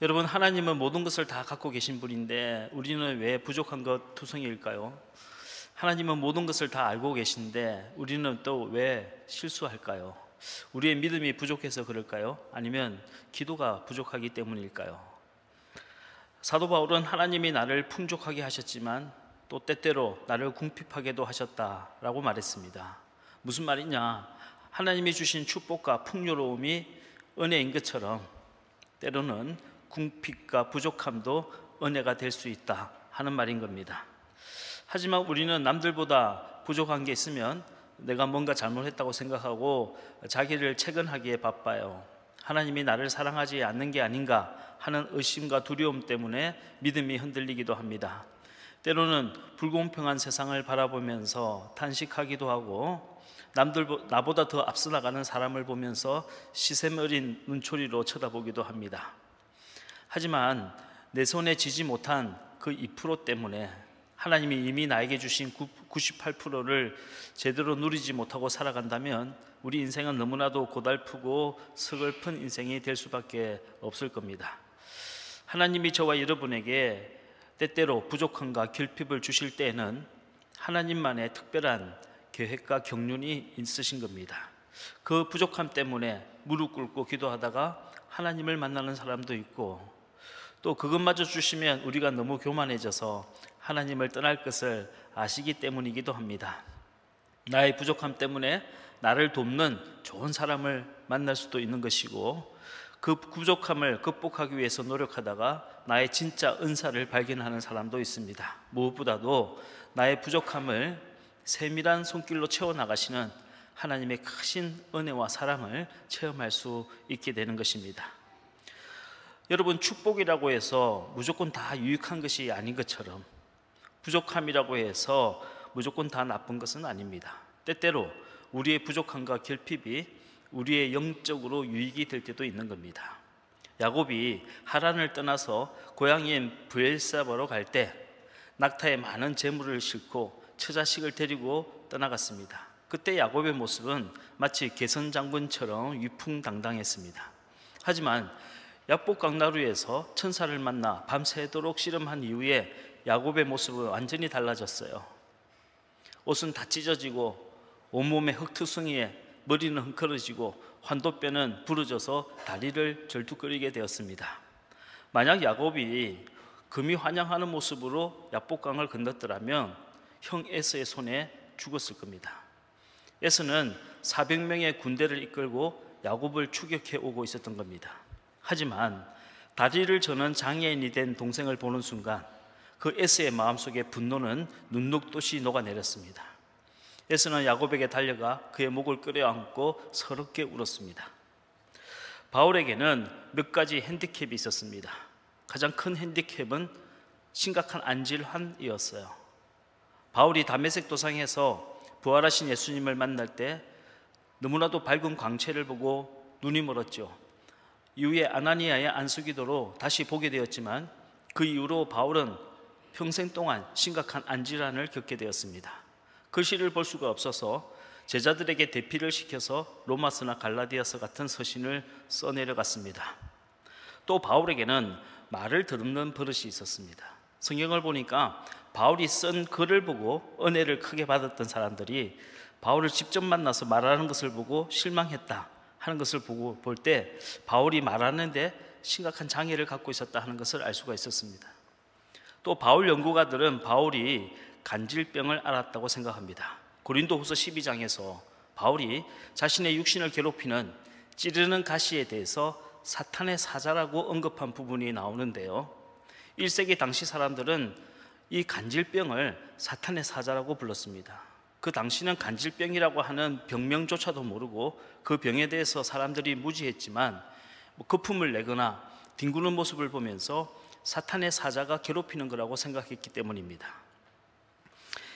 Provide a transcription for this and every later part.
여러분, 하나님은 모든 것을 다 갖고 계신 분인데 우리는 왜 부족한 것 투성이일까요? 하나님은 모든 것을 다 알고 계신데 우리는 또 왜 실수할까요? 우리의 믿음이 부족해서 그럴까요? 아니면 기도가 부족하기 때문일까요? 사도 바울은 하나님이 나를 풍족하게 하셨지만 또 때때로 나를 궁핍하게도 하셨다라고 말했습니다. 무슨 말이냐? 하나님이 주신 축복과 풍요로움이 은혜인 것처럼 때로는 궁핍과 부족함도 은혜가 될 수 있다 하는 말인 겁니다. 하지만 우리는 남들보다 부족한 게 있으면 내가 뭔가 잘못했다고 생각하고 자기를 채근하기에 바빠요. 하나님이 나를 사랑하지 않는 게 아닌가 하는 의심과 두려움 때문에 믿음이 흔들리기도 합니다. 때로는 불공평한 세상을 바라보면서 탄식하기도 하고 나보다 더 앞서 나가는 사람을 보면서 시샘 어린 눈초리로 쳐다보기도 합니다. 하지만 내 손에 쥐지 못한 그 2% 때문에 하나님이 이미 나에게 주신 98%를 제대로 누리지 못하고 살아간다면 우리 인생은 너무나도 고달프고 서글픈 인생이 될 수밖에 없을 겁니다. 하나님이 저와 여러분에게 때때로 부족함과 결핍을 주실 때에는 하나님만의 특별한 계획과 경륜이 있으신 겁니다. 그 부족함 때문에 무릎 꿇고 기도하다가 하나님을 만나는 사람도 있고, 또 그것마저 주시면 우리가 너무 교만해져서 하나님을 떠날 것을 아시기 때문이기도 합니다. 나의 부족함 때문에 나를 돕는 좋은 사람을 만날 수도 있는 것이고, 그 부족함을 극복하기 위해서 노력하다가 나의 진짜 은사를 발견하는 사람도 있습니다. 무엇보다도 나의 부족함을 세밀한 손길로 채워나가시는 하나님의 크신 은혜와 사랑을 체험할 수 있게 되는 것입니다. 여러분, 축복이라고 해서 무조건 다 유익한 것이 아닌 것처럼 부족함이라고 해서 무조건 다 나쁜 것은 아닙니다. 때때로 우리의 부족함과 결핍이 우리의 영적으로 유익이 될 때도 있는 겁니다. 야곱이 하란을 떠나서 고향인 브엘사바로 갈 때 낙타에 많은 재물을 싣고 처자식을 데리고 떠나갔습니다. 그때 야곱의 모습은 마치 개선 장군처럼 위풍당당했습니다. 하지만 약복 강나루에서 천사를 만나 밤새도록 씨름한 이후에 야곱의 모습은 완전히 달라졌어요. 옷은 다 찢어지고 온몸에 흙투성이에 머리는 헝클어지고 환도뼈는 부러져서 다리를 절뚝거리게 되었습니다. 만약 야곱이 금이 환영하는 모습으로 약복강을 건넜더라면 형 에서의 손에 죽었을 겁니다. 에서는 400명의 군대를 이끌고 야곱을 추격해 오고 있었던 겁니다. 하지만 다리를 저는 장애인이 된 동생을 보는 순간 그 에서의 마음속에 분노는 눈녹듯이 녹아내렸습니다. 에서는 야곱에게 달려가 그의 목을 끌어안고 서럽게 울었습니다. 바울에게는 몇 가지 핸디캡이 있었습니다. 가장 큰 핸디캡은 심각한 안질환이었어요. 바울이 다메섹 도상에서 부활하신 예수님을 만날 때 너무나도 밝은 광채를 보고 눈이 멀었죠. 이후에 아나니아의 안수기도로 다시 보게 되었지만 그 이후로 바울은 평생 동안 심각한 안질환을 겪게 되었습니다. 글씨를 볼 수가 없어서 제자들에게 대피를 시켜서 로마서나 갈라디아서 같은 서신을 써내려갔습니다. 또 바울에게는 말을 더듬는 버릇이 있었습니다. 성경을 보니까 바울이 쓴 글을 보고 은혜를 크게 받았던 사람들이 바울을 직접 만나서 말하는 것을 보고 실망했다 하는 것을 보고 볼 때 바울이 말하는데 심각한 장애를 갖고 있었다 하는 것을 알 수가 있었습니다. 또 바울 연구가들은 바울이 간질병을 앓았다고 생각합니다. 고린도후서 12장에서 바울이 자신의 육신을 괴롭히는 찌르는 가시에 대해서 사탄의 사자라고 언급한 부분이 나오는데요, 1세기 당시 사람들은 이 간질병을 사탄의 사자라고 불렀습니다. 그 당시는 간질병이라고 하는 병명조차도 모르고 그 병에 대해서 사람들이 무지했지만 거품을 내거나 뒹구는 모습을 보면서 사탄의 사자가 괴롭히는 거라고 생각했기 때문입니다.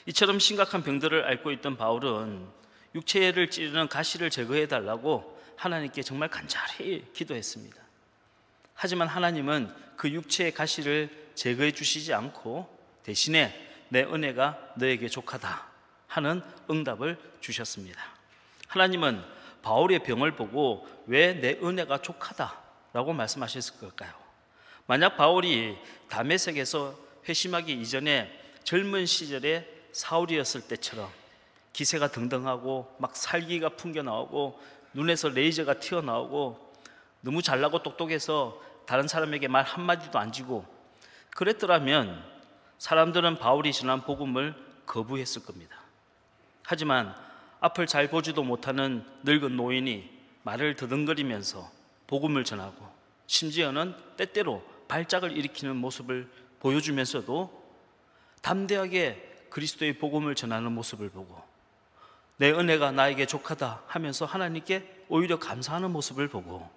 이처럼 심각한 병들을 앓고 있던 바울은 육체를 찌르는 가시를 제거해달라고 하나님께 정말 간절히 기도했습니다. 하지만 하나님은 그 육체의 가시를 제거해 주시지 않고 대신에 내 은혜가 너에게 족하다 하는 응답을 주셨습니다. 하나님은 바울의 병을 보고 왜 내 은혜가 족하다라고 말씀하셨을 걸까요? 만약 바울이 다메섹에서 회심하기 이전에 젊은 시절에 사울이었을 때처럼 기세가 등등하고 막 살기가 풍겨나오고 눈에서 레이저가 튀어나오고 너무 잘나고 똑똑해서 다른 사람에게 말 한마디도 안 지고 그랬더라면 사람들은 바울이 전한 복음을 거부했을 겁니다. 하지만 앞을 잘 보지도 못하는 늙은 노인이 말을 더듬거리면서 복음을 전하고 심지어는 때때로 발작을 일으키는 모습을 보여주면서도 담대하게 그리스도의 복음을 전하는 모습을 보고 내 은혜가 나에게 족하다 하면서 하나님께 오히려 감사하는 모습을 보고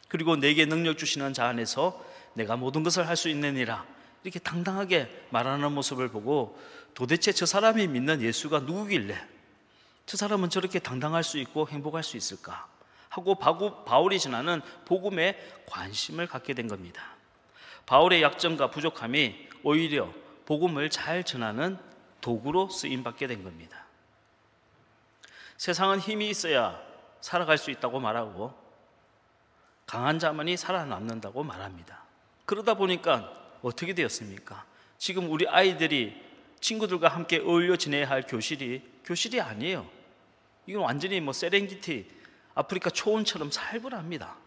그리고 내게 능력 주시는 자 안에서 내가 모든 것을 할 수 있느니라 이렇게 당당하게 말하는 모습을 보고 도대체 저 사람이 믿는 예수가 누구길래 저 사람은 저렇게 당당할 수 있고 행복할 수 있을까 하고 바울이 전하는 복음에 관심을 갖게 된 겁니다. 바울의 약점과 부족함이 오히려 복음을 잘 전하는 도구로 쓰임받게 된 겁니다. 세상은 힘이 있어야 살아갈 수 있다고 말하고 강한 자만이 살아남는다고 말합니다. 그러다 보니까 어떻게 되었습니까? 지금 우리 아이들이 친구들과 함께 어울려 지내야 할 교실이 아니에요. 이건 완전히 세렝게티 아프리카 초원처럼 살벌합니다.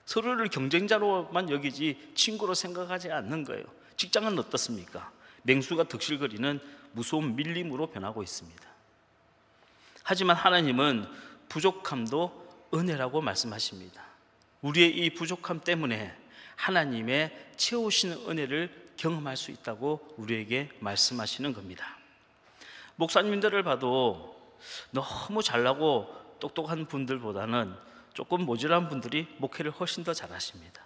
서로를 경쟁자로만 여기지 친구로 생각하지 않는 거예요. 직장은 어떻습니까? 맹수가 득실거리는 무서운 밀림으로 변하고 있습니다. 하지만 하나님은 부족함도 은혜라고 말씀하십니다. 우리의 이 부족함 때문에 하나님의 채우시는 은혜를 경험할 수 있다고 우리에게 말씀하시는 겁니다. 목사님들을 봐도 너무 잘나고 똑똑한 분들보다는 조금 모자란 분들이 목회를 훨씬 더 잘하십니다.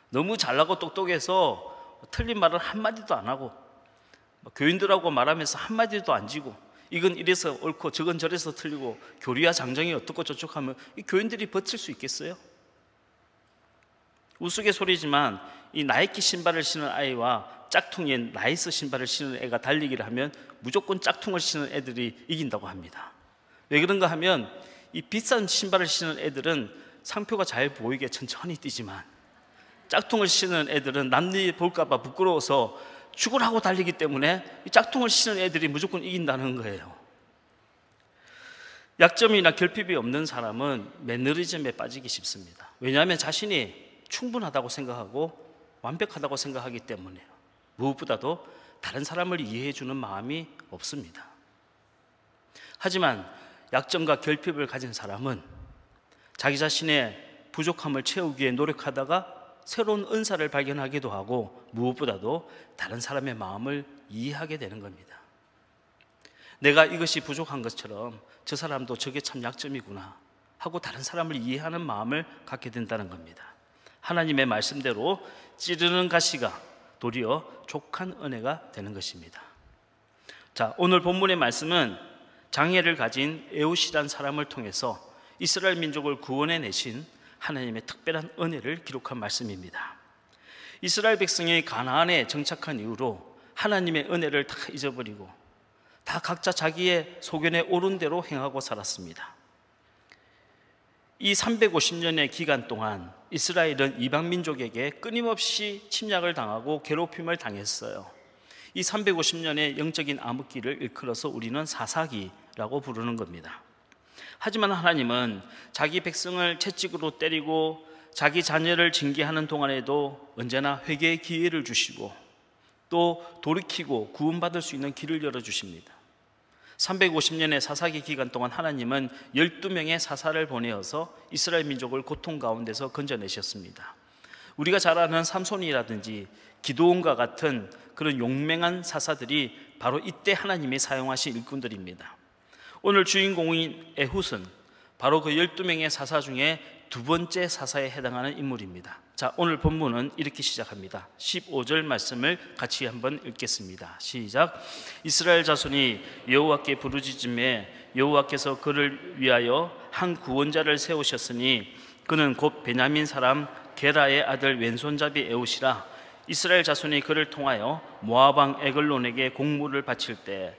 너무 잘나고 똑똑해서 틀린 말을 한마디도 안 하고 교인들하고 말하면서 한마디도 안 지고 이건 이래서 옳고 저건 저래서 틀리고 교리와 장정이 어떻고 저쩌고 하면 이 교인들이 버틸 수 있겠어요? 우스갯소리지만 이 나이키 신발을 신은 아이와 짝퉁인 라이스 신발을 신은 애가 달리기를 하면 무조건 짝퉁을 신은 애들이 이긴다고 합니다. 왜 그런가 하면 이 비싼 신발을 신은 애들은 상표가 잘 보이게 천천히 뛰지만 짝퉁을 신은 애들은 남들이 볼까 봐 부끄러워서 죽으라고 달리기 때문에 이 짝퉁을 신은 애들이 무조건 이긴다는 거예요. 약점이나 결핍이 없는 사람은 매너리즘에 빠지기 쉽습니다. 왜냐하면 자신이 충분하다고 생각하고 완벽하다고 생각하기 때문에요. 무엇보다도 다른 사람을 이해해 주는 마음이 없습니다. 하지만 약점과 결핍을 가진 사람은 자기 자신의 부족함을 채우기 위해 노력하다가 새로운 은사를 발견하기도 하고 무엇보다도 다른 사람의 마음을 이해하게 되는 겁니다. 내가 이것이 부족한 것처럼 저 사람도 저게 참 약점이구나 하고 다른 사람을 이해하는 마음을 갖게 된다는 겁니다. 하나님의 말씀대로 찌르는 가시가 도리어 족한 은혜가 되는 것입니다. 자, 오늘 본문의 말씀은 장애를 가진 에웃이란 사람을 통해서 이스라엘 민족을 구원해 내신 하나님의 특별한 은혜를 기록한 말씀입니다. 이스라엘 백성이 가나안에 정착한 이후로 하나님의 은혜를 다 잊어버리고 다 각자 자기의 소견에 옳은 대로 행하고 살았습니다. 이 350년의 기간 동안 이스라엘은 이방 민족에게 끊임없이 침략을 당하고 괴롭힘을 당했어요. 이 350년의 영적인 암흑기를 일컬어서 우리는 사사기라고 부르는 겁니다. 하지만 하나님은 자기 백성을 채찍으로 때리고 자기 자녀를 징계하는 동안에도 언제나 회개의 기회를 주시고 또 돌이키고 구원받을 수 있는 길을 열어주십니다. 350년의 사사기 기간 동안 하나님은 12명의 사사를 보내어서 이스라엘 민족을 고통 가운데서 건져내셨습니다. 우리가 잘 아는 삼손이라든지 기드온과 같은 그런 용맹한 사사들이 바로 이때 하나님이 사용하신 일꾼들입니다. 오늘 주인공인 에훗은 바로 그 12명의 사사 중에 두 번째 사사에 해당하는 인물입니다. 자, 오늘 본문은 이렇게 시작합니다. 15절 말씀을 같이 한번 읽겠습니다. 시작. 이스라엘 자손이 여호와께 부르짖음에 여호와께서 그를 위하여 한 구원자를 세우셨으니 그는 곧 베냐민 사람 게라의 아들 왼손잡이 에훗이라. 이스라엘 자손이 그를 통하여 모압 왕 에글론에게 공물을 바칠 때,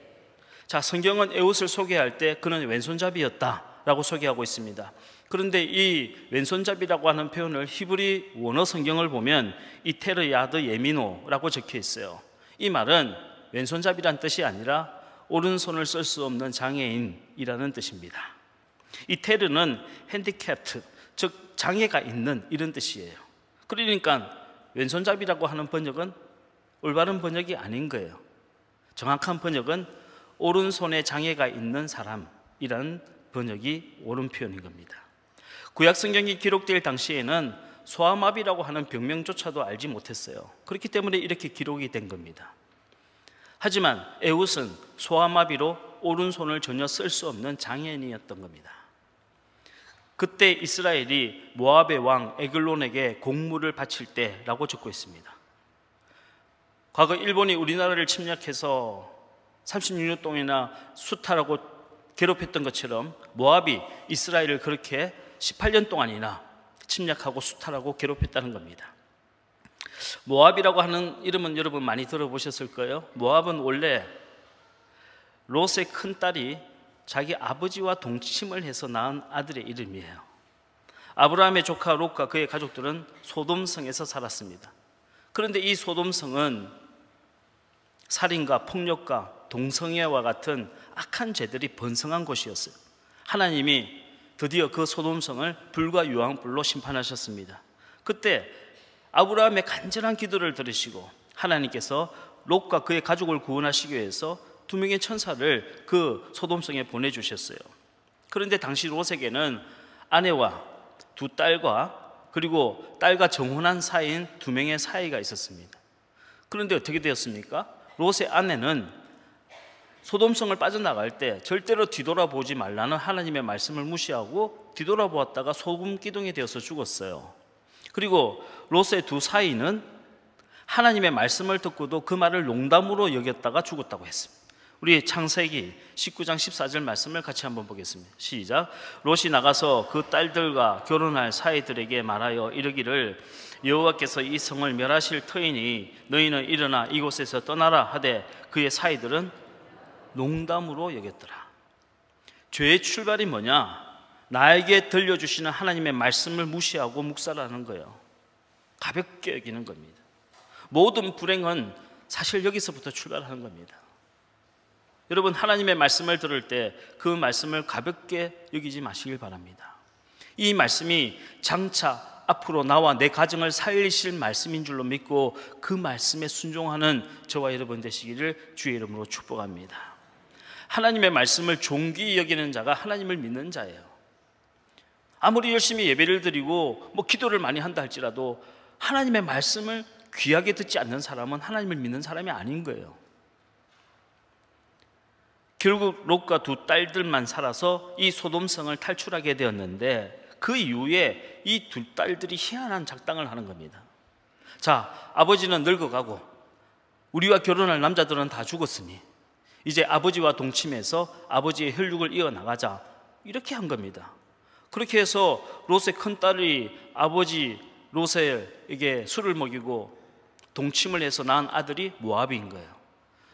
자, 성경은 에훗을 소개할 때 그는 왼손잡이였다 라고 소개하고 있습니다. 그런데 이 왼손잡이라고 하는 표현을 히브리 원어 성경을 보면 이테르 야드 예미노라고 적혀 있어요. 이 말은 왼손잡이란 뜻이 아니라 오른손을 쓸 수 없는 장애인이라는 뜻입니다. 이테르는 핸디캡트, 즉 장애가 있는 이런 뜻이에요. 그러니까 왼손잡이라고 하는 번역은 올바른 번역이 아닌 거예요. 정확한 번역은 오른손에 장애가 있는 사람이라는 번역이 옳은 표현인 겁니다. 구약 성경이 기록될 당시에는 소아마비라고 하는 병명조차도 알지 못했어요. 그렇기 때문에 이렇게 기록이 된 겁니다. 하지만 에훗은 소아마비로 오른손을 전혀 쓸 수 없는 장애인이었던 겁니다. 그때 이스라엘이 모압의 왕 에글론에게 공물을 바칠 때라고 적고 있습니다. 과거 일본이 우리나라를 침략해서 36년 동안이나 수탈하고 괴롭혔던 것처럼 모압이 이스라엘을 그렇게 18년 동안이나 침략하고 수탈하고 괴롭혔다는 겁니다. 모압이라고 하는 이름은 여러분 많이 들어보셨을 거예요. 모압은 원래 롯의 큰딸이 자기 아버지와 동침을 해서 낳은 아들의 이름이에요. 아브라함의 조카 롯과 그의 가족들은 소돔성에서 살았습니다. 그런데 이 소돔성은 살인과 폭력과 동성애와 같은 악한 죄들이 번성한 곳이었어요. 하나님이 드디어 그 소돔성을 불과 유황불로 심판하셨습니다. 그때 아브라함의 간절한 기도를 들으시고 하나님께서 롯과 그의 가족을 구원하시기 위해서 2명의 천사를 그 소돔성에 보내주셨어요. 그런데 당시 롯에게는 아내와 2딸과 그리고 딸과 정혼한 사이인 2명의 사이가 있었습니다. 그런데 어떻게 되었습니까? 롯의 아내는 소돔성을 빠져나갈 때 절대로 뒤돌아보지 말라는 하나님의 말씀을 무시하고 뒤돌아보았다가 소금 기둥이 되어서 죽었어요. 그리고 롯의 2 사이는 하나님의 말씀을 듣고도 그 말을 농담으로 여겼다가 죽었다고 했습니다. 우리 창세기 19장 14절 말씀을 같이 한번 보겠습니다. 시작. 롯이 나가서 그 딸들과 결혼할 사이들에게 말하여 이르기를 여호와께서 이 성을 멸하실 터이니 너희는 일어나 이곳에서 떠나라 하되 그의 사이들은 농담으로 여겼더라. 죄의 출발이 뭐냐? 나에게 들려주시는 하나님의 말씀을 무시하고 묵살하는 거예요. 가볍게 여기는 겁니다. 모든 불행은 사실 여기서부터 출발하는 겁니다. 여러분, 하나님의 말씀을 들을 때 그 말씀을 가볍게 여기지 마시길 바랍니다. 이 말씀이 장차 앞으로 나와 내 가정을 살리실 말씀인 줄로 믿고 그 말씀에 순종하는 저와 여러분 되시기를 주의 이름으로 축복합니다. 하나님의 말씀을 존귀히 여기는 자가 하나님을 믿는 자예요. 아무리 열심히 예배를 드리고 기도를 많이 한다 할지라도 하나님의 말씀을 귀하게 듣지 않는 사람은 하나님을 믿는 사람이 아닌 거예요. 결국 롯과 2 딸들만 살아서 이 소돔성을 탈출하게 되었는데 그 이후에 이 2 딸들이 희한한 작당을 하는 겁니다. 자, 아버지는 늙어가고 우리와 결혼할 남자들은 다 죽었으니 이제 아버지와 동침해서 아버지의 혈육을 이어나가자, 이렇게 한 겁니다. 그렇게 해서 롯의 큰딸이 아버지 롯에게 술을 먹이고 동침을 해서 낳은 아들이 모압인 거예요.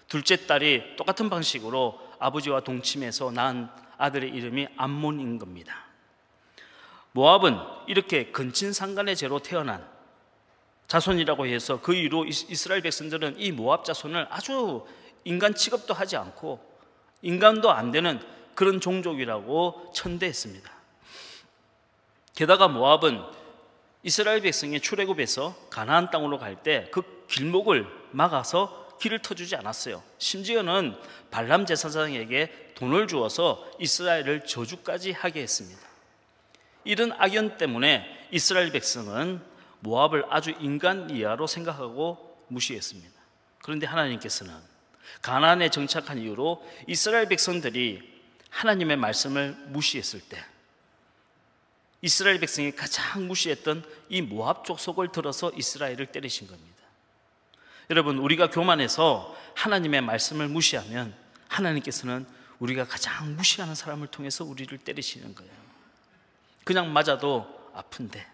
둘째 딸이 똑같은 방식으로 아버지와 동침해서 낳은 아들의 이름이 암몬인 겁니다. 모압은 이렇게 근친상간의 죄로 태어난 자손이라고 해서 그 이후로 이스라엘 백성들은 이 모압 자손을 아주 인간 취급도 하지 않고 인간도 안 되는 그런 종족이라고 천대했습니다. 게다가 모압은 이스라엘 백성이 출애굽에서 가나안 땅으로 갈 때 그 길목을 막아서 길을 터주지 않았어요. 심지어는 발람 제사장에게 돈을 주어서 이스라엘을 저주까지 하게 했습니다. 이런 악연 때문에 이스라엘 백성은 모압을 아주 인간 이하로 생각하고 무시했습니다. 그런데 하나님께서는 가나안에 정착한 이후로 이스라엘 백성들이 하나님의 말씀을 무시했을 때 이스라엘 백성이 가장 무시했던 이 모압 족속을 들어서 이스라엘을 때리신 겁니다. 여러분, 우리가 교만해서 하나님의 말씀을 무시하면 하나님께서는 우리가 가장 무시하는 사람을 통해서 우리를 때리시는 거예요. 그냥 맞아도 아픈데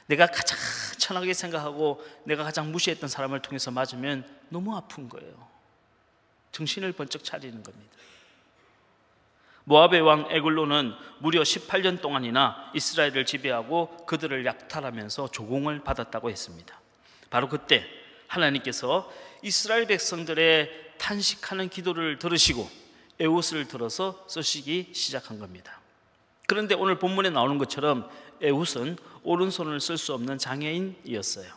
내가 가장 천하게 생각하고 내가 가장 무시했던 사람을 통해서 맞으면 너무 아픈 거예요. 정신을 번쩍 차리는 겁니다. 모압의 왕 에글론은 무려 18년 동안이나 이스라엘을 지배하고 그들을 약탈하면서 조공을 받았다고 했습니다. 바로 그때 하나님께서 이스라엘 백성들의 탄식하는 기도를 들으시고 에훗을 들어서 쓰시기 시작한 겁니다. 그런데 오늘 본문에 나오는 것처럼 에훗은 오른손을 쓸 수 없는 장애인이었어요.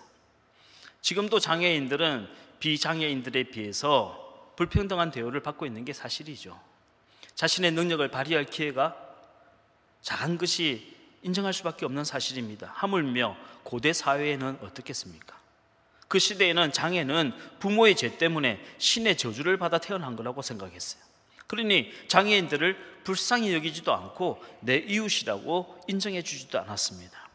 지금도 장애인들은 비장애인들에 비해서 불평등한 대우를 받고 있는 게 사실이죠. 자신의 능력을 발휘할 기회가 작은 것이 인정할 수밖에 없는 사실입니다. 하물며 고대 사회에는 어떻겠습니까? 그 시대에는 장애는 부모의 죄 때문에 신의 저주를 받아 태어난 거라고 생각했어요. 그러니 장애인들을 불쌍히 여기지도 않고 내 이웃이라고 인정해 주지도 않았습니다.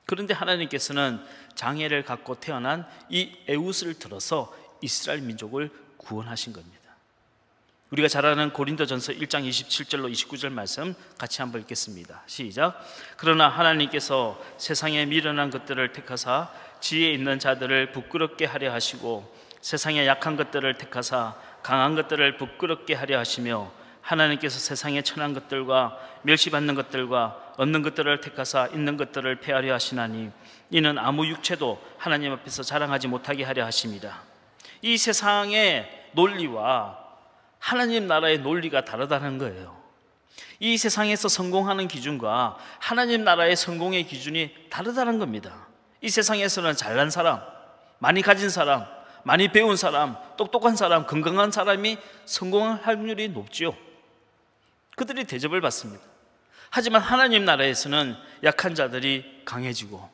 그런데 하나님께서는 장애를 갖고 태어난 이 에훗을 들어서 이스라엘 민족을 구원하신 겁니다. 우리가 잘 아는 고린도전서 1장 27절로 29절 말씀 같이 한번 읽겠습니다. 시작. 그러나 하나님께서 세상에 미련한 것들을 택하사 지혜 있는 자들을 부끄럽게 하려 하시고 세상에 약한 것들을 택하사 강한 것들을 부끄럽게 하려 하시며 하나님께서 세상에 천한 것들과 멸시받는 것들과 없는 것들을 택하사 있는 것들을 폐하려 하시나니 이는 아무 육체도 하나님 앞에서 자랑하지 못하게 하려 하심이라. 이 세상의 논리와 하나님 나라의 논리가 다르다는 거예요. 이 세상에서 성공하는 기준과 하나님 나라의 성공의 기준이 다르다는 겁니다. 이 세상에서는 잘난 사람, 많이 가진 사람, 많이 배운 사람, 똑똑한 사람, 건강한 사람이 성공할 확률이 높지요. 그들이 대접을 받습니다. 하지만 하나님 나라에서는 약한 자들이 강해지고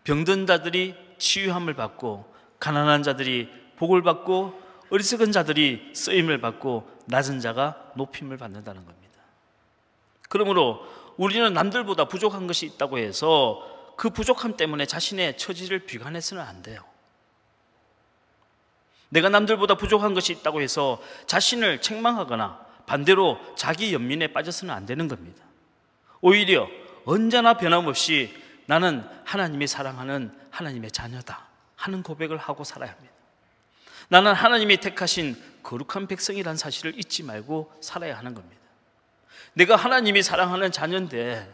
병든 자들이 치유함을 받고 가난한 자들이 복을 받고 어리석은 자들이 쓰임을 받고 낮은 자가 높임을 받는다는 겁니다. 그러므로 우리는 남들보다 부족한 것이 있다고 해서 그 부족함 때문에 자신의 처지를 비관해서는 안 돼요. 내가 남들보다 부족한 것이 있다고 해서 자신을 책망하거나 반대로 자기 연민에 빠져서는 안 되는 겁니다. 오히려 언제나 변함없이 나는 하나님이 사랑하는 하나님의 자녀다 하는 고백을 하고 살아야 합니다. 나는 하나님이 택하신 거룩한 백성이라는 사실을 잊지 말고 살아야 하는 겁니다. 내가 하나님이 사랑하는 자녀인데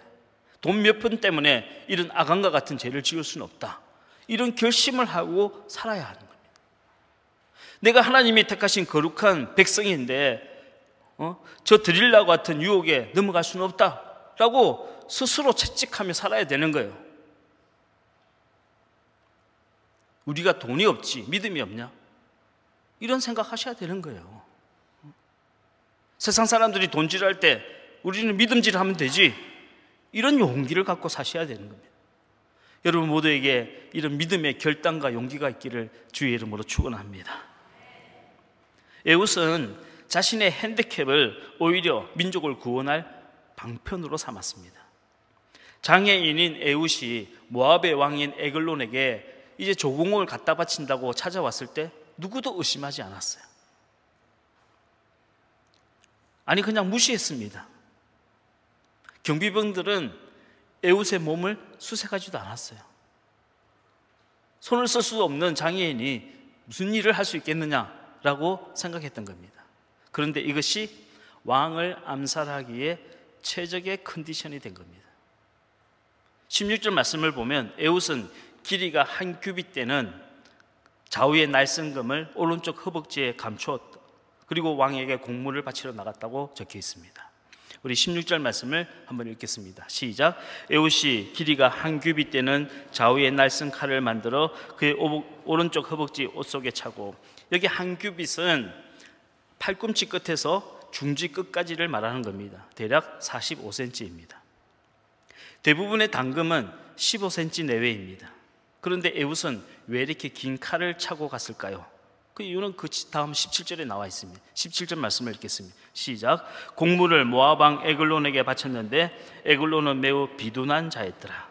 돈 몇 푼 때문에 이런 아간과 같은 죄를 지을 수는 없다, 이런 결심을 하고 살아야 하는 겁니다. 내가 하나님이 택하신 거룩한 백성인데 저 드릴라고 같은 유혹에 넘어갈 수는 없다라고 스스로 채찍하며 살아야 되는 거예요. 우리가 돈이 없지 믿음이 없냐? 이런 생각하셔야 되는 거예요. 세상 사람들이 돈질할 때 우리는 믿음질하면 되지, 이런 용기를 갖고 사셔야 되는 겁니다. 여러분 모두에게 이런 믿음의 결단과 용기가 있기를 주의 이름으로 축원합니다. 에훗은 자신의 핸디캡을 오히려 민족을 구원할 방편으로 삼았습니다. 장애인인 에훗이 모압의 왕인 에글론에게 이제 조공을 갖다 바친다고 찾아왔을 때 누구도 의심하지 않았어요. 아니 그냥 무시했습니다. 경비병들은 에훗의 몸을 수색하지도 않았어요. 손을 쓸 수 없는 장애인이 무슨 일을 할 수 있겠느냐라고 생각했던 겁니다. 그런데 이것이 왕을 암살하기에 최적의 컨디션이 된 겁니다. 16절 말씀을 보면 에훗은 길이가 한 규빗 되는 좌우의 날성금을 오른쪽 허벅지에 감추었다. 그리고 왕에게 공물을 바치러 나갔다고 적혀 있습니다. 우리 16절 말씀을 한번 읽겠습니다. 시작. 에훗이 길이가 한 규빗 되는 좌우의 날성 칼을 만들어 그의 오른쪽 허벅지 옷 속에 차고, 여기 한 규빗은 팔꿈치 끝에서 중지 끝까지를 말하는 겁니다. 대략 45cm입니다. 대부분의 당금은 15cm 내외입니다. 그런데 에훗은 왜 이렇게 긴 칼을 차고 갔을까요? 그 이유는 그 다음 17절에 나와 있습니다. 17절 말씀을 읽겠습니다. 시작. 공물을 모압 왕 에글론에게 바쳤는데 에글론은 매우 비둔한 자였더라.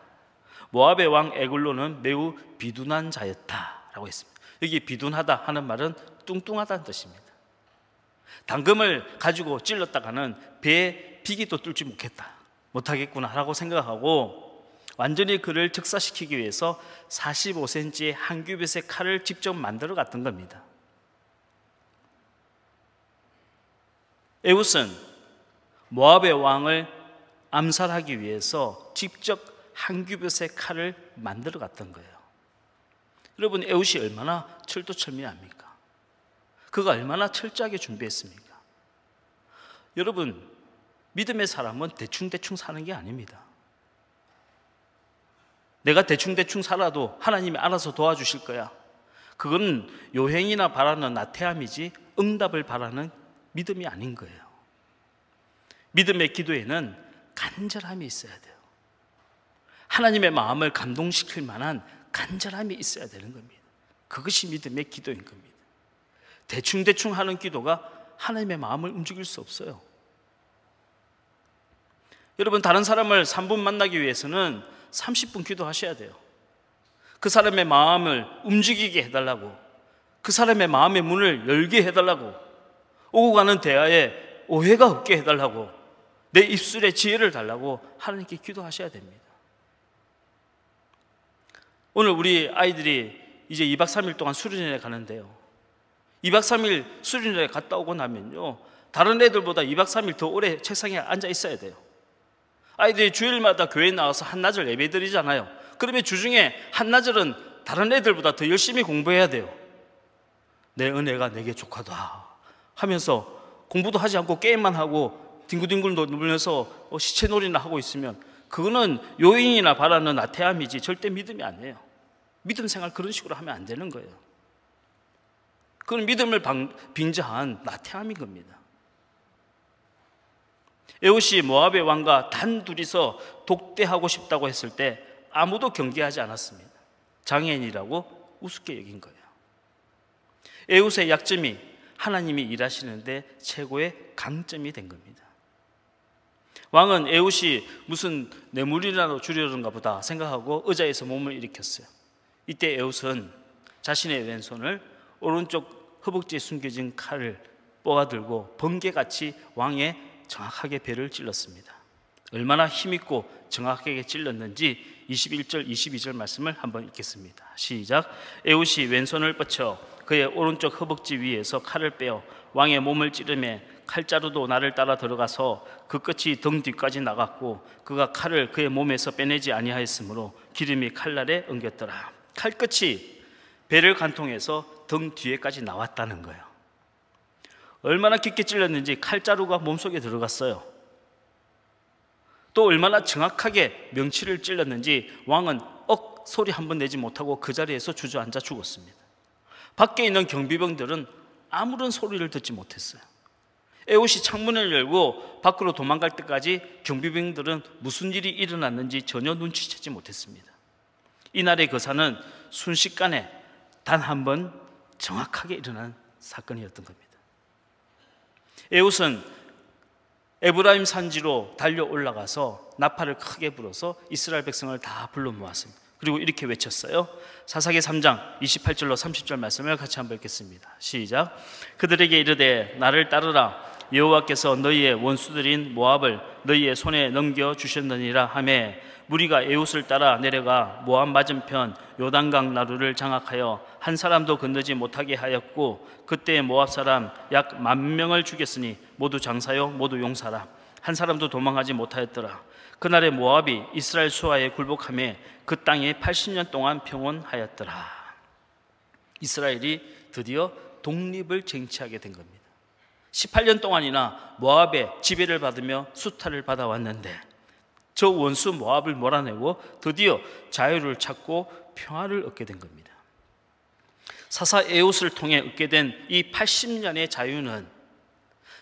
모압의 왕 에글론은 매우 비둔한 자였다라고 했습니다. 여기 비둔하다 하는 말은 뚱뚱하다는 뜻입니다. 당금을 가지고 찔렀다가는 배에 비기도 뚫지 못하겠구나라고 생각하고 완전히 그를 즉사시키기 위해서 45cm의 한 규빗의 칼을 직접 만들어 갔던 겁니다. 에훗은 모압의 왕을 암살하기 위해서 직접 한 규빗의 칼을 만들어 갔던 거예요. 여러분, 에훗이 얼마나 철두철미합니까? 그가 얼마나 철저하게 준비했습니까? 여러분, 믿음의 사람은 대충대충 사는 게 아닙니다. 내가 대충대충 살아도 하나님이 알아서 도와주실 거야. 그건 요행이나 바라는 나태함이지 응답을 바라는 믿음이 아닌 거예요. 믿음의 기도에는 간절함이 있어야 돼요. 하나님의 마음을 감동시킬 만한 간절함이 있어야 되는 겁니다. 그것이 믿음의 기도인 겁니다. 대충대충 하는 기도가 하나님의 마음을 움직일 수 없어요. 여러분, 다른 사람을 3분 만나기 위해서는 30분 기도하셔야 돼요. 그 사람의 마음을 움직이게 해달라고, 그 사람의 마음의 문을 열게 해달라고, 오고 가는 대화에 오해가 없게 해달라고, 내 입술에 지혜를 달라고 하나님께 기도하셔야 됩니다. 오늘 우리 아이들이 이제 2박 3일 동안 수련회에 가는데요, 2박 3일 수련회에 갔다 오고 나면요, 다른 애들보다 2박 3일 더 오래 책상에 앉아 있어야 돼요. 아이들이 주일마다 교회에 나와서 한나절 예배 드리잖아요. 그러면 주중에 한나절은 다른 애들보다 더 열심히 공부해야 돼요. 내 은혜가 내게 족하다 하면서 공부도 하지 않고 게임만 하고 뒹굴뒹굴 놀면서 시체놀이나 하고 있으면 그거는 요인이나 바라는 나태함이지 절대 믿음이 아니에요. 믿음 생활 그런 식으로 하면 안 되는 거예요. 그건 믿음을 빙자한 나태함인 겁니다. 에훗이 모압의 왕과 단둘이서 독대하고 싶다고 했을 때 아무도 경계하지 않았습니다. 장애인이라고 우습게 여긴 거예요. 에훗의 약점이 하나님이 일하시는데 최고의 강점이 된 겁니다. 왕은 에훗이 무슨 뇌물이라도 주려는가 보다 생각하고 의자에서 몸을 일으켰어요. 이때 에훗은 자신의 왼손을 오른쪽 허벅지에 숨겨진 칼을 뽑아들고 번개같이 왕의 정확하게 배를 찔렀습니다. 얼마나 힘있고 정확하게 찔렀는지 21절 22절 말씀을 한번 읽겠습니다. 시작. 에훗이 왼손을 뻗쳐 그의 오른쪽 허벅지 위에서 칼을 빼어 왕의 몸을 찌르매 칼자루도 나를 따라 들어가서 그 끝이 등 뒤까지 나갔고 그가 칼을 그의 몸에서 빼내지 아니하였으므로 기름이 칼날에 엉겼더라. 칼끝이 배를 관통해서 등 뒤에까지 나왔다는 거예요. 얼마나 깊게 찔렀는지 칼자루가 몸속에 들어갔어요. 또 얼마나 정확하게 명치를 찔렀는지 왕은 소리 한 번 내지 못하고 그 자리에서 주저앉아 죽었습니다. 밖에 있는 경비병들은 아무런 소리를 듣지 못했어요. 에훗이 창문을 열고 밖으로 도망갈 때까지 경비병들은 무슨 일이 일어났는지 전혀 눈치채지 못했습니다. 이날의 거사는 순식간에 단 한 번 정확하게 일어난 사건이었던 겁니다. 에훗은 에브라임 산지로 달려 올라가서 나팔을 크게 불어서 이스라엘 백성을 다 불러 모았습니다. 그리고 이렇게 외쳤어요. 사사기 3장 28절로 30절 말씀을 같이 한번 읽겠습니다. 시작. 그들에게 이르되 나를 따르라. 여호와께서 너희의 원수들인 모압을 너희의 손에 넘겨주셨느니라 하매 무리가 에훗을 따라 내려가 모압 맞은편 요단강 나루를 장악하여 한 사람도 건너지 못하게 하였고 그때 모압 사람 약 10,000명을 죽였으니 모두 장사요 모두 용사라. 한 사람도 도망하지 못하였더라. 그날에 모압이 이스라엘 수하에 굴복하며 그 땅에 80년 동안 평온하였더라. 이스라엘이 드디어 독립을 쟁취하게 된 겁니다. 18년 동안이나 모압의 지배를 받으며 수탈을 받아왔는데 저 원수 모압을 몰아내고 드디어 자유를 찾고 평화를 얻게 된 겁니다. 사사 에훗을 통해 얻게 된 이 80년의 자유는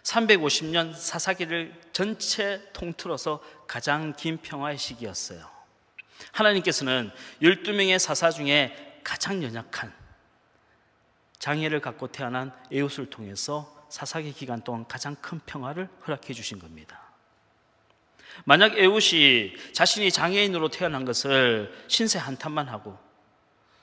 350년 사사기를 전체 통틀어서 가장 긴 평화의 시기였어요. 하나님께서는 12명의 사사 중에 가장 연약한 장애를 갖고 태어난 에훗을 통해서 사사기 기간 동안 가장 큰 평화를 허락해 주신 겁니다. 만약 에훗이 자신이 장애인으로 태어난 것을 신세 한탄만 하고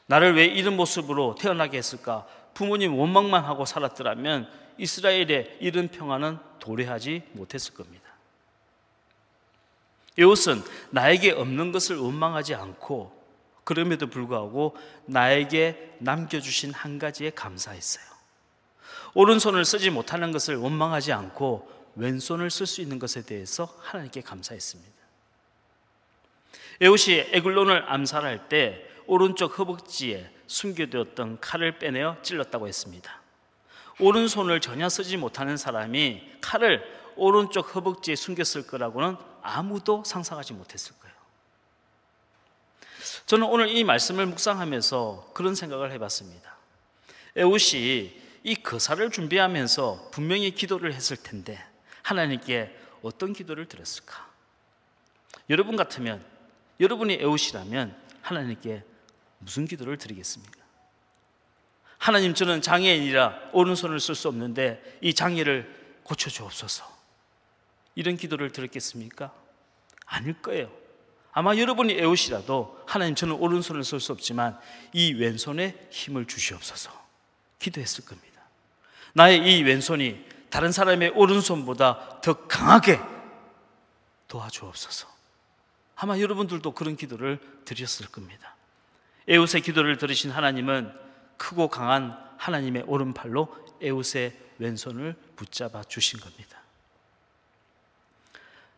나를 왜 이런 모습으로 태어나게 했을까 부모님 원망만 하고 살았더라면 이스라엘의 이런 평화는 도래하지 못했을 겁니다. 에훗은 나에게 없는 것을 원망하지 않고 그럼에도 불구하고 나에게 남겨주신 한 가지에 감사했어요. 오른손을 쓰지 못하는 것을 원망하지 않고 왼손을 쓸 수 있는 것에 대해서 하나님께 감사했습니다. 에훗이 에글론을 암살할 때 오른쪽 허벅지에 숨겨두었던 칼을 빼내어 찔렀다고 했습니다. 오른손을 전혀 쓰지 못하는 사람이 칼을 오른쪽 허벅지에 숨겼을 거라고는 아무도 상상하지 못했을 거예요. 저는 오늘 이 말씀을 묵상하면서 그런 생각을 해봤습니다. 에훗이 이 거사를 준비하면서 분명히 기도를 했을 텐데 하나님께 어떤 기도를 드렸을까? 여러분 같으면, 여러분이 에훗이라면 하나님께 무슨 기도를 드리겠습니까? 하나님, 저는 장애인이라 오른손을 쓸 수 없는데 이 장애를 고쳐주옵소서, 이런 기도를 드렸겠습니까? 아닐 거예요. 아마 여러분이 에훗이라도 하나님, 저는 오른손을 쓸 수 없지만 이 왼손에 힘을 주시옵소서 기도했을 겁니다. 나의 이 왼손이 다른 사람의 오른손보다 더 강하게 도와주옵소서. 아마 여러분들도 그런 기도를 드렸을 겁니다. 에훗의 기도를 들으신 하나님은 크고 강한 하나님의 오른팔로 에훗의 왼손을 붙잡아 주신 겁니다.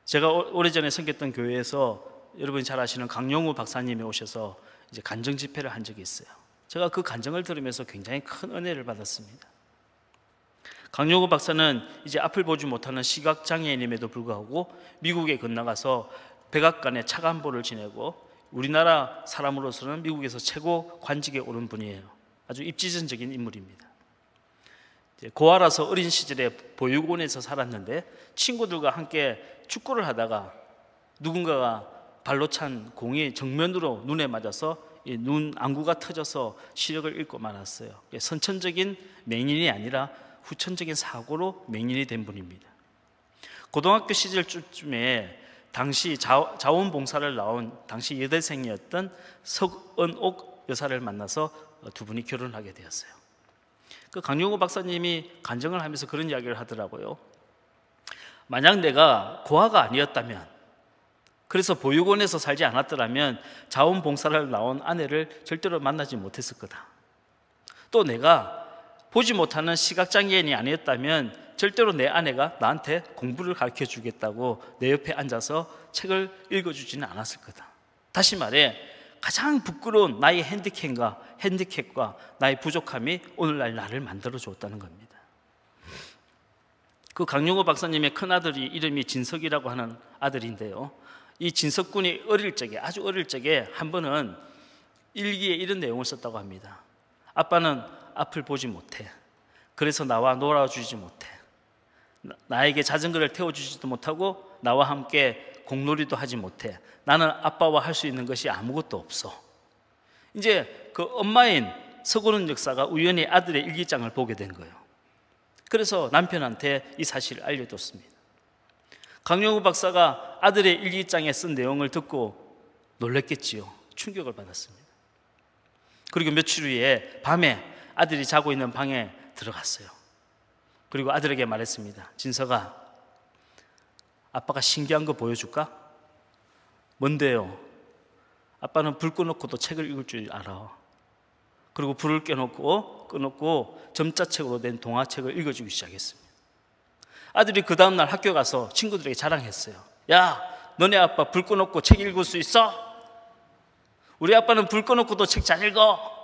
제가 오래전에 섬겼던 교회에서 여러분이 잘 아시는 강용우 박사님이 오셔서 이제 간증 집회를 한 적이 있어요. 제가 그 간증을 들으면서 굉장히 큰 은혜를 받았습니다. 강용우 박사는 이제 앞을 보지 못하는 시각장애인임에도 불구하고 미국에 건너가서 백악관의 차관보를 지내고 우리나라 사람으로서는 미국에서 최고 관직에 오른 분이에요. 아주 입지전적인 인물입니다. 고아라서 어린 시절에 보육원에서 살았는데 친구들과 함께 축구를 하다가 누군가가 발로 찬 공이 정면으로 눈에 맞아서 눈 안구가 터져서 시력을 잃고 말았어요. 선천적인 맹인이 아니라 후천적인 사고로 맹인이 된 분입니다. 고등학교 시절쯤에 당시 자원봉사를 나온 당시 여대생이었던 석은옥 여사를 만나서 두 분이 결혼을 하게 되었어요. 그 강용호 박사님이 간증을 하면서 그런 이야기를 하더라고요. 만약 내가 고아가 아니었다면, 그래서 보육원에서 살지 않았더라면 자원봉사를 나온 아내를 절대로 만나지 못했을 거다. 또 내가 보지 못하는 시각장애인이 아니었다면 절대로 내 아내가 나한테 공부를 가르쳐 주겠다고 내 옆에 앉아서 책을 읽어주지는 않았을 거다. 다시 말해, 가장 부끄러운 나의 핸디캡과 나의 부족함이 오늘날 나를 만들어 주었다는 겁니다. 그 강용호 박사님의 큰아들이 이름이 진석이라고 하는 아들인데요, 이 진석 군이 아주 어릴 적에 한 번은 일기에 이런 내용을 썼다고 합니다. 아빠는 앞을 보지 못해. 그래서 나와 놀아주지 못해. 나에게 자전거를 태워주지도 못하고 나와 함께 공놀이도 하지 못해. 나는 아빠와 할 수 있는 것이 아무것도 없어. 이제 그 엄마인 서고는 역사가 우연히 아들의 일기장을 보게 된 거예요. 그래서 남편한테 이 사실을 알려줬습니다. 강용우 박사가 아들의 일기장에 쓴 내용을 듣고 놀랬겠지요. 충격을 받았습니다. 그리고 며칠 후에 밤에 아들이 자고 있는 방에 들어갔어요. 그리고 아들에게 말했습니다. 진석아, 아빠가 신기한 거 보여줄까? 뭔데요? 아빠는 불 꺼놓고도 책을 읽을 줄 알아. 그리고 불을 꺼놓고 점자책으로 된 동화책을 읽어주기 시작했습니다. 아들이 그 다음날 학교 가서 친구들에게 자랑했어요. 야, 너네 아빠 불 꺼놓고 책 읽을 수 있어? 우리 아빠는 불 꺼놓고도 책 잘 읽어.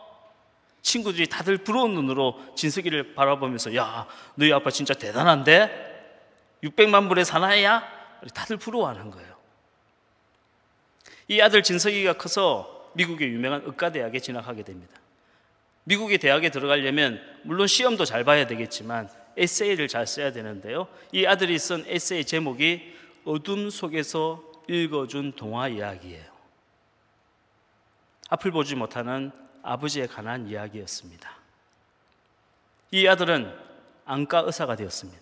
친구들이 다들 부러운 눈으로 진석이를 바라보면서, 야, 너희 아빠 진짜 대단한데? 600만 불의 사나이야? 다들 부러워하는 거예요. 이 아들 진석이가 커서 미국의 유명한 의과대학에 진학하게 됩니다. 미국의 대학에 들어가려면 물론 시험도 잘 봐야 되겠지만 에세이를 잘 써야 되는데요, 이 아들이 쓴 에세이 제목이 어둠 속에서 읽어준 동화 이야기예요. 앞을 보지 못하는 아버지에 관한 이야기였습니다. 이 아들은 안과 의사가 되었습니다.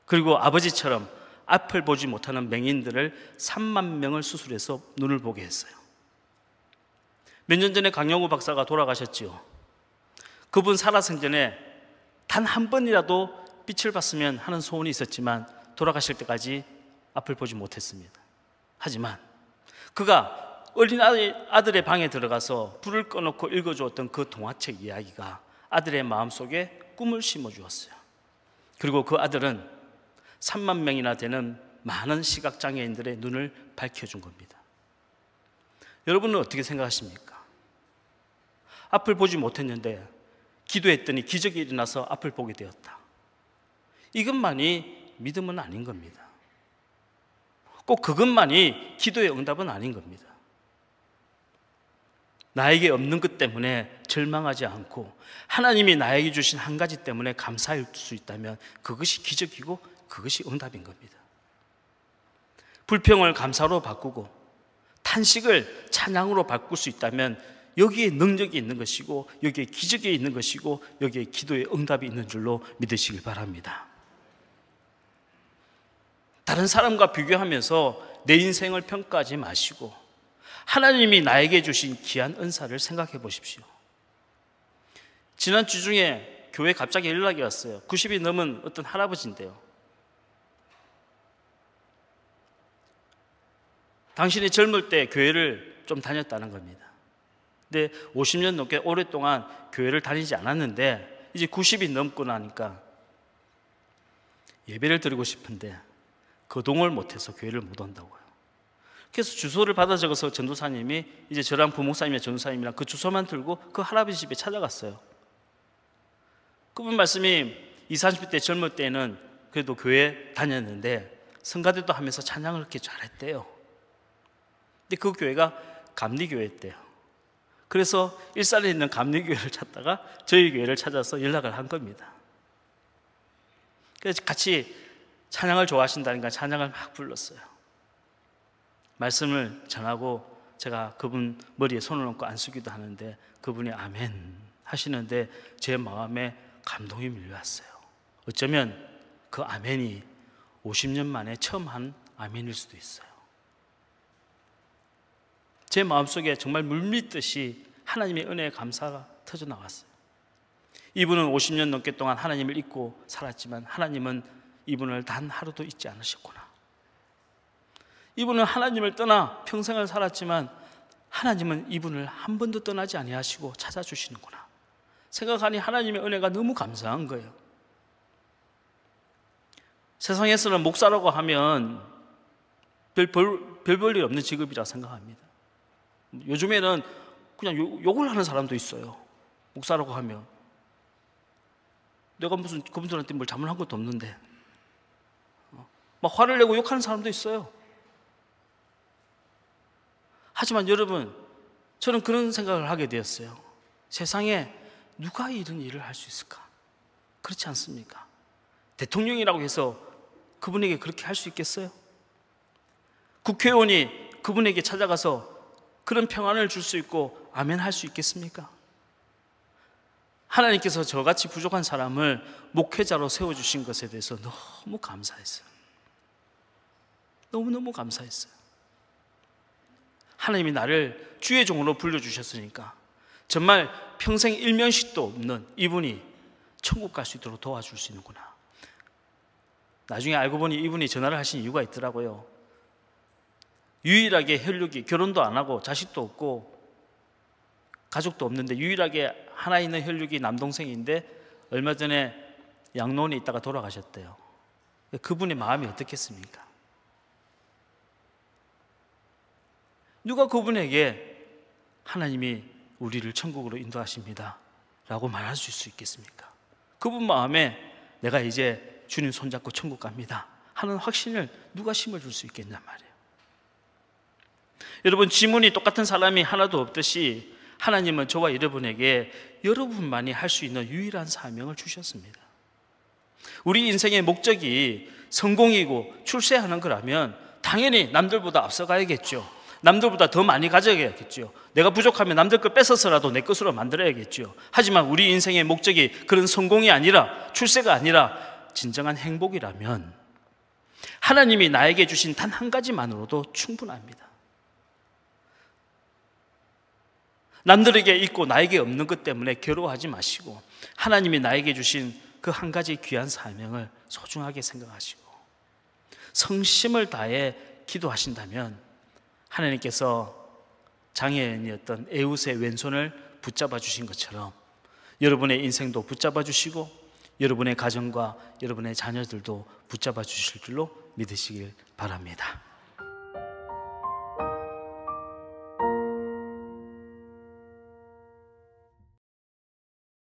그리고 아버지처럼 앞을 보지 못하는 맹인들을 3만 명을 수술해서 눈을 보게 했어요. 몇 년 전에 강영우 박사가 돌아가셨지요. 그분 살아생전에 단 한 번이라도 빛을 봤으면 하는 소원이 있었지만 돌아가실 때까지 앞을 보지 못했습니다. 하지만 그가 어린 아들의 방에 들어가서 불을 꺼놓고 읽어주었던 그 동화책 이야기가 아들의 마음속에 꿈을 심어주었어요. 그리고 그 아들은 3만 명이나 되는 많은 시각장애인들의 눈을 밝혀준 겁니다. 여러분은 어떻게 생각하십니까? 앞을 보지 못했는데 기도했더니 기적이 일어나서 앞을 보게 되었다. 이것만이 믿음은 아닌 겁니다. 꼭 그것만이 기도의 응답은 아닌 겁니다. 나에게 없는 것 때문에 절망하지 않고 하나님이 나에게 주신 한 가지 때문에 감사할 수 있다면 그것이 기적이고 그것이 응답인 겁니다. 불평을 감사로 바꾸고 탄식을 찬양으로 바꿀 수 있다면 여기에 능력이 있는 것이고 여기에 기적이 있는 것이고 여기에 기도의 응답이 있는 줄로 믿으시길 바랍니다. 다른 사람과 비교하면서 내 인생을 평가하지 마시고 하나님이 나에게 주신 귀한 은사를 생각해 보십시오. 지난주 중에 교회에 갑자기 연락이 왔어요. 90이 넘은 어떤 할아버지인데요. 당신이 젊을 때 교회를 좀 다녔다는 겁니다. 근데 50년 넘게 오랫동안 교회를 다니지 않았는데 이제 90이 넘고 나니까 예배를 드리고 싶은데 거동을 못해서 교회를 못 온다고요. 그래서 주소를 받아 적어서 전도사님이 이제 저랑 부목사님이랑 전도사님이랑 그 주소만 들고 그 할아버지 집에 찾아갔어요. 그분 말씀이 20, 30대 젊을 때는 그래도 교회 다녔는데 성가대도 하면서 찬양을 그렇게 잘했대요. 근데 그 교회가 감리교회였대요. 그래서 일산에 있는 감리교회를 찾다가 저희 교회를 찾아서 연락을 한 겁니다. 그래서 같이 찬양을 좋아하신다니까 찬양을 막 불렀어요. 말씀을 전하고 제가 그분 머리에 손을 얹고 안수기도 하는데 그분이 아멘 하시는데 제 마음에 감동이 밀려왔어요. 어쩌면 그 아멘이 50년 만에 처음 한 아멘일 수도 있어요. 제 마음속에 정말 물밀듯이 하나님의 은혜의 감사가 터져 나왔어요. 이분은 50년 넘게 동안 하나님을 잊고 살았지만 하나님은 이분을 단 하루도 잊지 않으셨구나. 이분은 하나님을 떠나 평생을 살았지만 하나님은 이분을 한 번도 떠나지 아니하시고 찾아주시는구나 생각하니 하나님의 은혜가 너무 감사한 거예요. 세상에서는 목사라고 하면 별 볼 일 없는 직업이라 생각합니다. 요즘에는 그냥 욕을 하는 사람도 있어요. 목사라고 하면 내가 무슨 그분들한테 뭘 잘못한 것도 없는데 막 화를 내고 욕하는 사람도 있어요. 하지만 여러분, 저는 그런 생각을 하게 되었어요. 세상에 누가 이런 일을 할 수 있을까? 그렇지 않습니까? 대통령이라고 해서 그분에게 그렇게 할 수 있겠어요? 국회의원이 그분에게 찾아가서 그런 평안을 줄 수 있고 아멘 할 수 있겠습니까? 하나님께서 저같이 부족한 사람을 목회자로 세워주신 것에 대해서 너무 감사했어요. 너무너무 감사했어요. 하나님이 나를 주의 종으로 불러주셨으니까 정말 평생 일면식도 없는 이분이 천국 갈 수 있도록 도와줄 수 있는구나. 나중에 알고 보니 이분이 전화를 하신 이유가 있더라고요. 유일하게 혈육이 결혼도 안 하고 자식도 없고 가족도 없는데 유일하게 하나 있는 혈육이 남동생인데 얼마 전에 양로원에 있다가 돌아가셨대요. 그분의 마음이 어떻겠습니까? 누가 그분에게 하나님이 우리를 천국으로 인도하십니다 라고 말할 수 있겠습니까? 그분 마음에 내가 이제 주님 손잡고 천국 갑니다 하는 확신을 누가 심어줄 수 있겠냔 말이에요. 여러분, 지문이 똑같은 사람이 하나도 없듯이 하나님은 저와 여러분에게 여러분만이 할 수 있는 유일한 사명을 주셨습니다. 우리 인생의 목적이 성공이고 출세하는 거라면 당연히 남들보다 앞서가야겠죠. 남들보다 더 많이 가져야겠죠. 내가 부족하면 남들 걸 뺏어서라도 내 것으로 만들어야겠죠. 하지만 우리 인생의 목적이 그런 성공이 아니라 출세가 아니라 진정한 행복이라면 하나님이 나에게 주신 단 한 가지만으로도 충분합니다. 남들에게 있고 나에게 없는 것 때문에 괴로워하지 마시고 하나님이 나에게 주신 그 한 가지 귀한 사명을 소중하게 생각하시고 성심을 다해 기도하신다면 하나님께서 장애인이었던 에웃의 왼손을 붙잡아 주신 것처럼 여러분의 인생도 붙잡아 주시고 여러분의 가정과 여러분의 자녀들도 붙잡아 주실 줄로 믿으시길 바랍니다.